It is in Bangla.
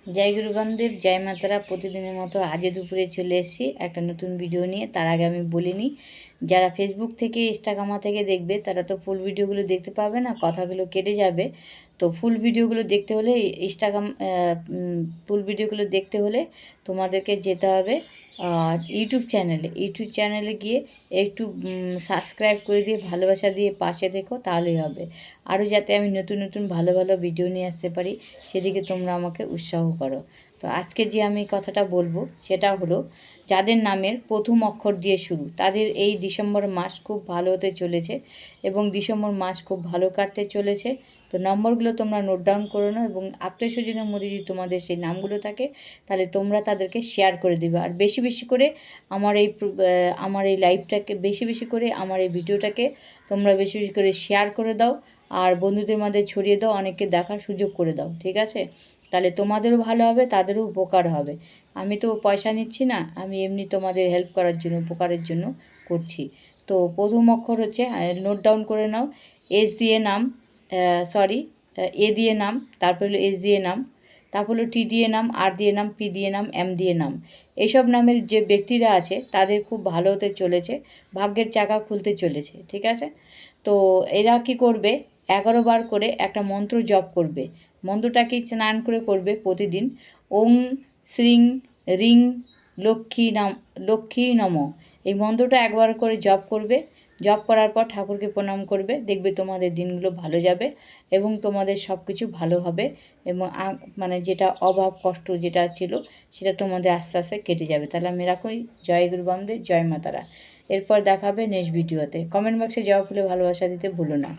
জয় গুরু বামদেব, জয় মাতারা। প্রতিদিনের মতো আজও দুপুরে চলে এসেছি একটা নতুন ভিডিও নিয়ে। তার আগে আমি বলিনি, যারা ফেসবুক থেকে ইনস্টাগ্রামা থেকে দেখবে তারা তো ফুল ভিডিওগুলো দেখতে পাবে না, কথাগুলো কেটে যাবে। তো ফুল ভিডিওগুলো দেখতে হলে ফুল ভিডিওগুলো দেখতে হলে তোমাদেরকে যেতে হবে ইউটিউব চ্যানেলে গিয়ে একটু সাবস্ক্রাইব করে দিয়ে ভালোবাসা দিয়ে পাশে থেকো, তাহলেই হবে। আরও যাতে আমি নতুন নতুন ভালো ভালো ভিডিও নিয়ে আসতে পারি, সেদিকে তোমরা আমাকে উৎসাহ করো। তো আজকে যে আমি কথাটা বলবো সেটা হলো, যাদের নামের প্রথম অক্ষর দিয়ে শুরু তাদের এই ডিসেম্বর মাস খুব ভালো হতে চলেছে এবং ডিসেম্বর মাস খুব ভালো কাটতে চলেছে। তো নম্বরগুলো তোমরা নোট ডাউন করে নাও এবং আত্মীয় স্বজনের মধ্যে যদি তোমাদের সেই নামগুলো থাকে তাহলে তোমরা তাদেরকে শেয়ার করে দিবে। আর বেশি বেশি করে আমার এই লাইভটাকে বেশি বেশি করে আমার এই ভিডিওটাকে তোমরা বেশি বেশি করে শেয়ার করে দাও আর বন্ধুদের মধ্যে ছড়িয়ে দাও, অনেককে দেখার সুযোগ করে দাও, ঠিক আছে? তাহলে তোমাদেরও ভালো হবে, তাদেরও উপকার হবে। আমি তো পয়সা নিচ্ছি না, আমি এমনি তোমাদের হেল্প করার জন্য, উপকারের জন্য করছি। তো প্রথম অক্ষর হচ্ছে, নোট ডাউন করে নাও, এস দিয়ে নাম, এ দিয়ে নাম, তারপর হলো এস দিয়ে নাম, তারপর হলো টি দিয়ে নাম, আর দিয়ে নাম, পি দিয়ে নাম, এম দিয়ে নাম। এইসব নামের যে ব্যক্তিরা আছে তাদের খুব ভালো হতে চলেছে, ভাগ্যের চাকা খুলতে চলেছে, ঠিক আছে? তো এরা কি করবে, 11 বার করে একটা মন্ত্র জপ করবে। মন্ত্রটাকে স্নান করে করবে প্রতিদিন। ওং শ্রীং রিং লক্ষ্মী নম, এই মন্ত্রটা একবার করে জপ করবে। জপ করার পর ঠাকুরকে প্রণাম করবে, দেখবে তোমাদের দিনগুলো ভালো যাবে এবং তোমাদের সব কিছু ভালো হবে এবং মানে যেটা অভাব কষ্ট যেটা ছিল সেটা তোমাদের আস্তে আস্তে কেটে যাবে। তাহলে আমি রাখি। জয় গুরু বামদেব, জয় মাতারা। এরপর দেখাবে নেক্সট ভিডিওতে। কমেন্ট বক্সে জবা ফুলে ভালোবাসা দিতে ভুলো না।